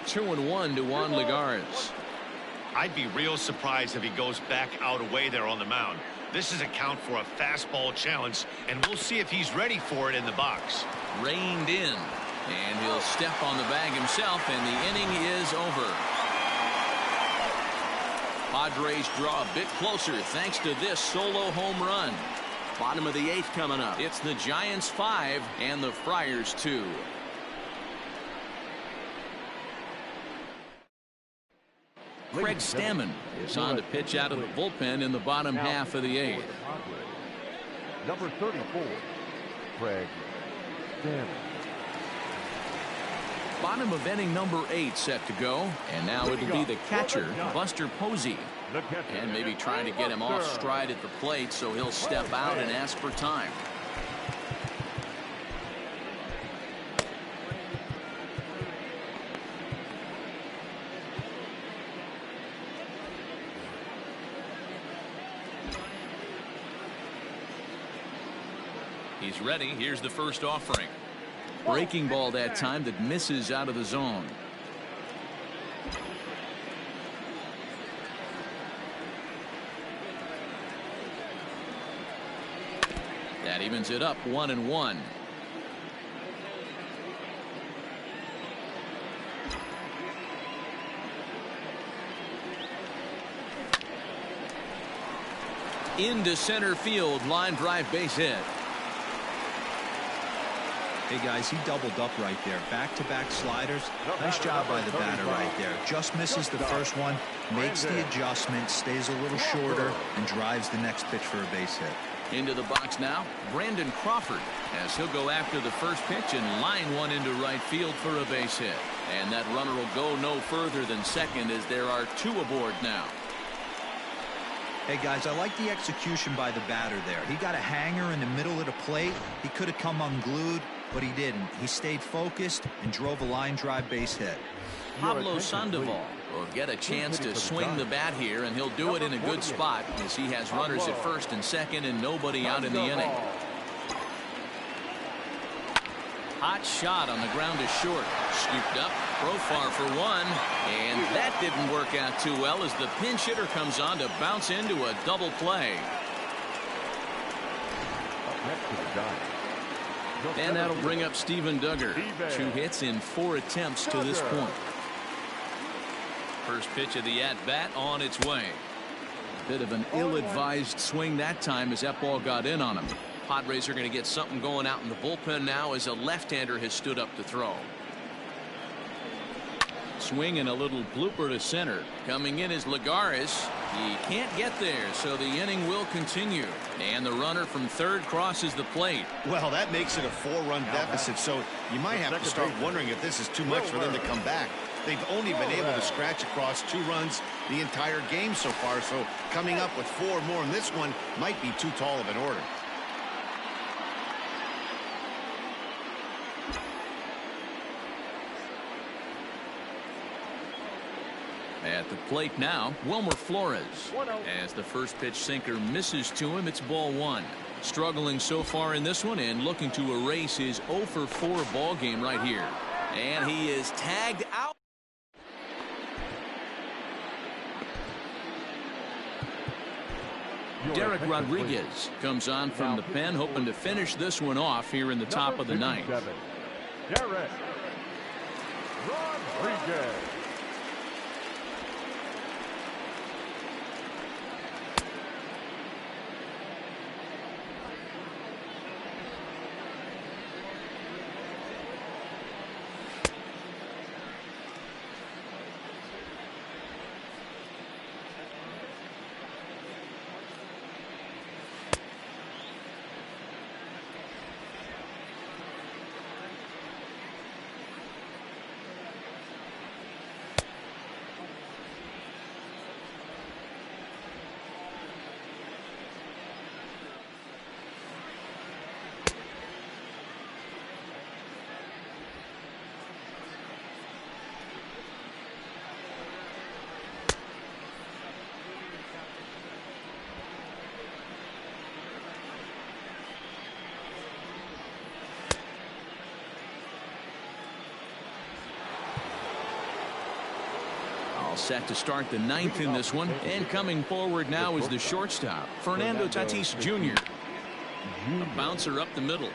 [SPEAKER 1] Two and 1 to Juan Lagares.
[SPEAKER 2] I'd be real surprised if he goes back out away there on the mound. This is a count for a fastball challenge, and we'll see if he's ready for it in the box.
[SPEAKER 1] Reined in, and he'll step on the bag himself, and the inning is over. Padres draw a bit closer thanks to this solo home run. Bottom of the 8th coming up. It's the Giants 5 and the Friars 2. Craig Stammen is on to pitch out of the bullpen in the bottom half of the 8th.
[SPEAKER 3] Number 34, Craig Stammen.
[SPEAKER 1] Bottom of inning number 8 set to go, and now it'll be the catcher, Buster Posey, and maybe trying to get him off stride at the plate, so he'll step out and ask for time. He's ready. Here's the first offering. Breaking ball that time that misses out of the zone. That evens it up 1-1. Into center field, line drive, base hit.
[SPEAKER 5] Hey guys, he doubled up right there. Back-to-back sliders. Nice job by the batter right there. Just misses the first one, makes the adjustment, stays a little shorter, and drives the next pitch for a base hit.
[SPEAKER 1] Into the box now, Brandon Crawford, as he'll go after the first pitch and line one into right field for a base hit. And that runner will go no further than second as there are two aboard now.
[SPEAKER 5] Hey guys, I like the execution by the batter there. He got a hanger in the middle of the plate. He could have come unglued, but he didn't. He stayed focused and drove a line drive base hit.
[SPEAKER 1] Pablo Sandoval will get a chance to swing the bat here, and he'll do it in a good spot as he has runners at first and second and nobody out in the inning. Hot shot on the ground is short. Scooped up, Profar for one, and that didn't work out too well as the pinch hitter comes on to bounce into a double play. And that'll bring up Steven Duggar. 2 hits in 4 attempts to this point. First pitch of the at-bat on its way. Bit of an ill-advised swing that time as that ball got in on him. Padres are going to get something going out in the bullpen now as a left-hander has stood up to throw. Swing and a little blooper to center. Coming in is Lagares. He can't get there, so the inning will continue. And the runner from third crosses the plate.
[SPEAKER 2] Well, that makes it a 4-run deficit, so you might have to start wondering if this is too much for them to come back. They've only been able to scratch across 2 runs the entire game so far, so coming up with 4 more in this one might be too tall of an order.
[SPEAKER 1] At the plate now, Wilmer Flores. As the first pitch sinker misses to him, it's ball 1. Struggling so far in this one and looking to erase his 0 for 4 ball game right here. And he is tagged out. Derek Rodriguez comes on from the pen, hoping to finish this one off here in the top of the 9th.
[SPEAKER 3] Derek Rodriguez.
[SPEAKER 1] All set to start the 9th in this one, and coming forward now is the shortstop, Fernando Tatis Jr. A bouncer up the middle.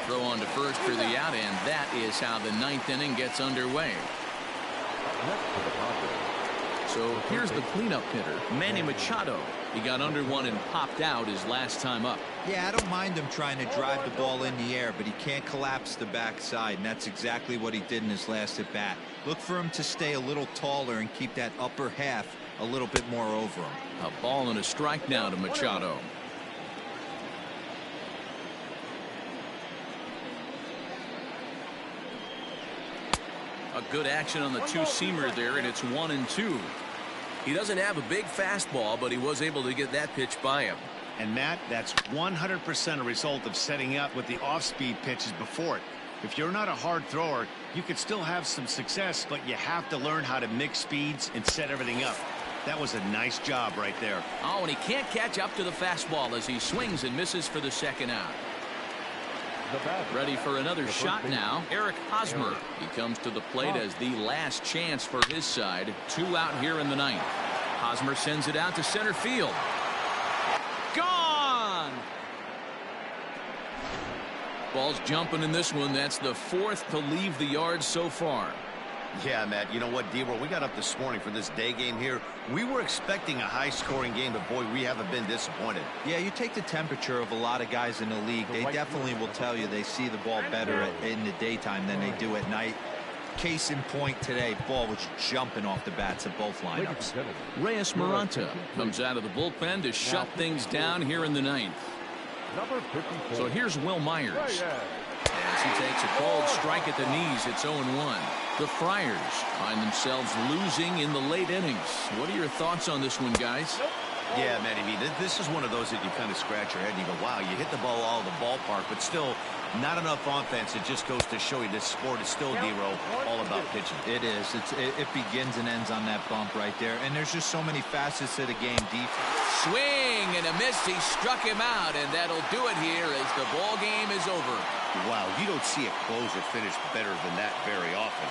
[SPEAKER 1] Throw on to first for the out, and that is how the 9th inning gets underway. So here's the cleanup hitter, Manny Machado. He got under one and popped out his last time up.
[SPEAKER 5] Yeah, I don't mind him trying to drive the ball in the air, but he can't collapse the backside, and that's exactly what he did in his last at bat. Look for him to stay a little taller and keep that upper half a little bit more over him.
[SPEAKER 1] A ball and a strike now to Machado. A good action on the two-seamer there, and it's 1-2. He doesn't have a big fastball, but he was able to get that pitch by him.
[SPEAKER 2] And Matt, that's 100% a result of setting up with the off-speed pitches before it. If you're not a hard thrower, you could still have some success, but you have to learn how to mix speeds and set everything up. That was a nice job right there.
[SPEAKER 1] Oh, and he can't catch up to the fastball as he swings and misses for the second out. Ready for another shot now. Eric Hosmer. He comes to the plate as the last chance for his side. 2 out here in the ninth. Hosmer sends it out to center field. Gone! Ball's jumping in this one. That's the 4th to leave the yard so far.
[SPEAKER 2] Yeah, Matt, you know what, D-Roll, we got up this morning for this day game here. We were expecting a high-scoring game, but, boy, we haven't been disappointed.
[SPEAKER 5] Yeah, you take the temperature of a lot of guys in the league. They definitely will tell you they see the ball better in the daytime than they do at night. Case in point today, ball was jumping off the bats of both lineups.
[SPEAKER 1] Reyes Maranta comes out of the bullpen to shut things down here in the ninth. So here's Will Myers. As he takes a cold strike at the knees, it's 0-1. The Friars find themselves losing in the late innings. What are your thoughts on this one, guys?
[SPEAKER 2] Yeah, man, I mean, this is one of those that you kind of scratch your head and you go, wow, you hit the ball all the ballpark, but still not enough offense. It just goes to show you this sport is still, D-Roll, all about pitching.
[SPEAKER 5] It is. It begins and ends on that bump right there. And there's just so many facets to the game.
[SPEAKER 1] Swing and a miss. He struck him out, and that'll do it here as the ball game is over.
[SPEAKER 2] Wow, you don't see a closer finish better than that very often.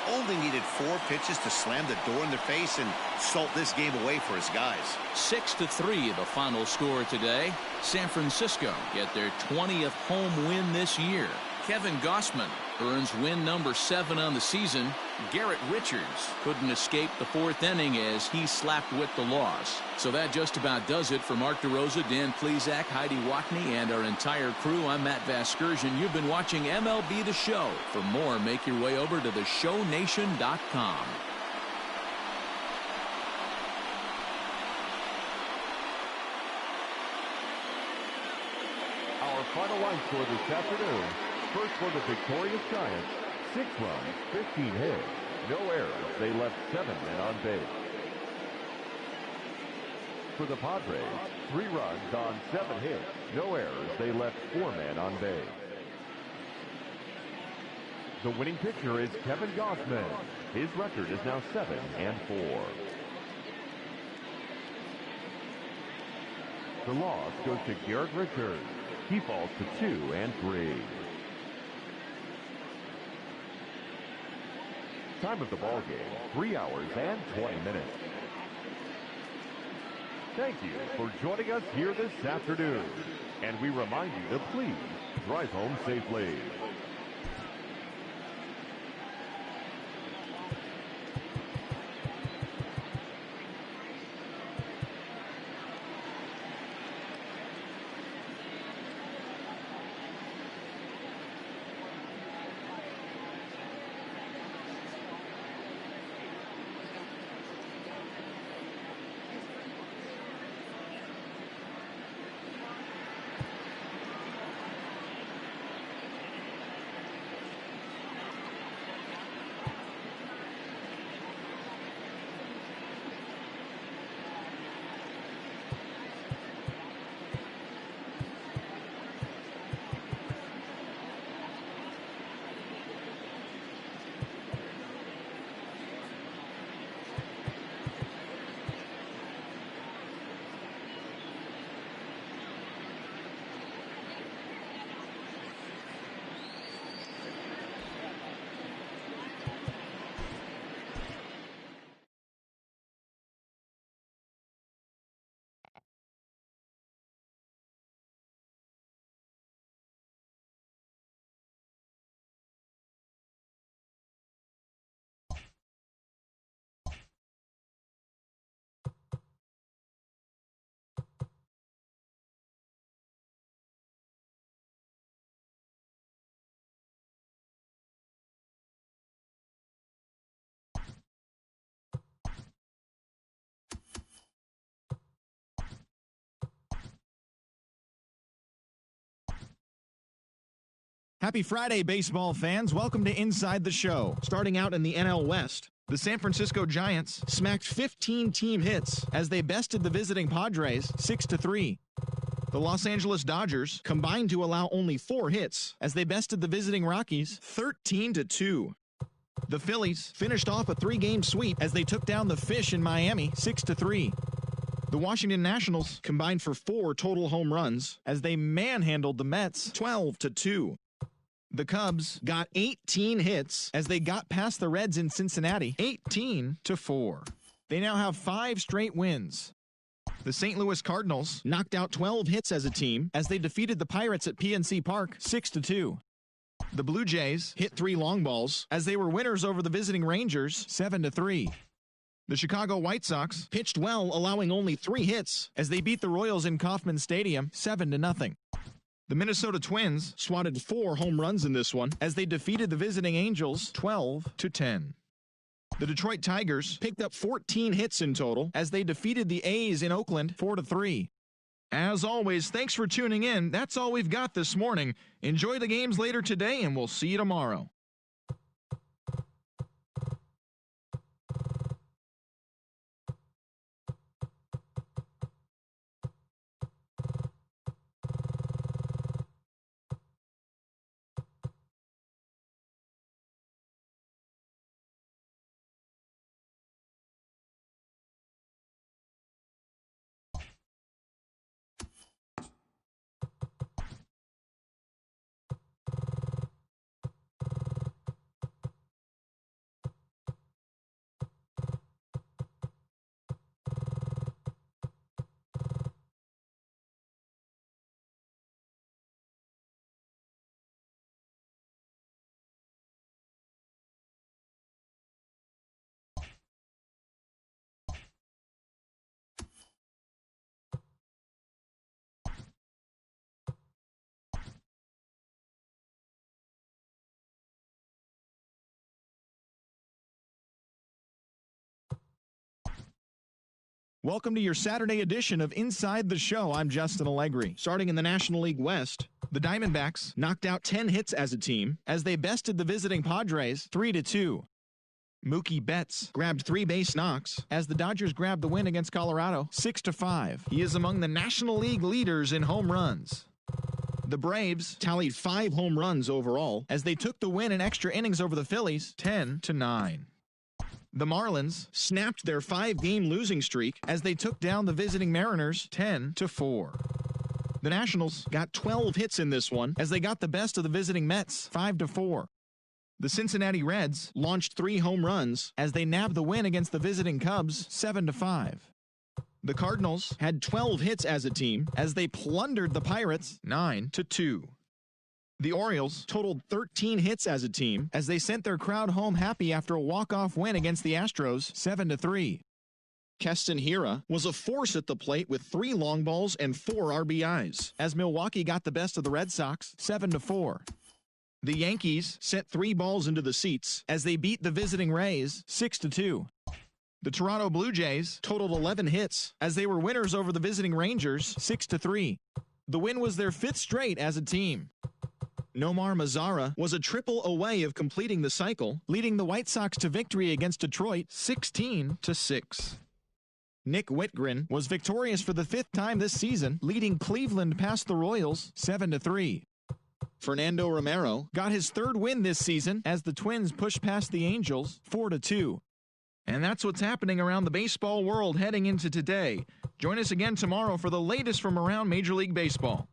[SPEAKER 2] Only needed 4 pitches to slam the door in their face and salt this game away for his guys.
[SPEAKER 1] 6-3 the final score today. San Francisco get their 20th home win this year. Kevin Gausman earns win number 7 on the season. Garrett Richards couldn't escape the 4th inning as he slapped with the loss. So that just about does it for Mark DeRosa, Dan Plesac, Heidi Watney, and our entire crew. I'm Matt Vasgersian. You've been watching MLB The Show. For more, make your way over to theshownation.com.
[SPEAKER 3] Our final line score this afternoon. First for the victorious Giants, 6 runs, 15 hits, no errors. They left 7 men on base. For the Padres, 3 runs on 7 hits, no errors. They left 4 men on base. The winning pitcher is Kevin Gausman. His record is now 7-4. The loss goes to Garrett Richards. He falls to 2-3. Time of the ball game, 3 hours and 20 minutes. Thank you for joining us here this afternoon. And we remind you to please drive home safely.
[SPEAKER 8] Happy Friday, baseball fans. Welcome to Inside the Show. Starting out in the NL West, the San Francisco Giants smacked 15 team hits as they bested the visiting Padres 6-3. The Los Angeles Dodgers combined to allow only 4 hits as they bested the visiting Rockies 13-2. The Phillies finished off a 3-game sweep as they took down the Fish in Miami 6-3. The Washington Nationals combined for 4 total home runs as they manhandled the Mets 12-2. The Cubs got 18 hits as they got past the Reds in Cincinnati 18-4. They now have 5 straight wins. The St. Louis Cardinals knocked out 12 hits as a team as they defeated the Pirates at PNC Park 6-2. The Blue Jays hit 3 long balls as they were winners over the visiting Rangers 7-3. The Chicago White Sox pitched well, allowing only 3 hits as they beat the Royals in Kauffman Stadium 7-0. The Minnesota Twins swatted 4 home runs in this one as they defeated the visiting Angels 12-10. The Detroit Tigers picked up 14 hits in total as they defeated the A's in Oakland 4-3. As always, thanks for tuning in. That's all we've got this morning. Enjoy the games later today, and we'll see you tomorrow. Welcome to your Saturday edition of Inside the Show. I'm Justin Allegri. Starting in the National League West, the Diamondbacks knocked out 10 hits as a team as they bested the visiting Padres 3-2. Mookie Betts grabbed 3 base knocks as the Dodgers grabbed the win against Colorado 6-5. He is among the National League leaders in home runs. The Braves tallied 5 home runs overall as they took the win in extra innings over the Phillies 10-9. The Marlins snapped their 5-game losing streak as they took down the visiting Mariners 10-4. The Nationals got 12 hits in this one as they got the best of the visiting Mets 5-4. The Cincinnati Reds launched 3 home runs as they nabbed the win against the visiting Cubs 7-5. The Cardinals had 12 hits as a team as they plundered the Pirates 9-2. The Orioles totaled 13 hits as a team as they sent their crowd home happy after a walk-off win against the Astros 7-3. Keston Hiura was a force at the plate with 3 long balls and 4 RBIs as Milwaukee got the best of the Red Sox 7-4. The Yankees sent 3 balls into the seats as they beat the visiting Rays 6-2. The Toronto Blue Jays totaled 11 hits as they were winners over the visiting Rangers 6-3. The win was their 5th straight as a team. Nomar Mazara was a triple away of completing the cycle, leading the White Sox to victory against Detroit 16-6. Nick Whitgren was victorious for the 5th time this season, leading Cleveland past the Royals 7-3. Fernando Romero got his 3rd win this season as the Twins pushed past the Angels 4-2. And that's what's happening around the baseball world heading into today. Join us again tomorrow for the latest from around Major League Baseball.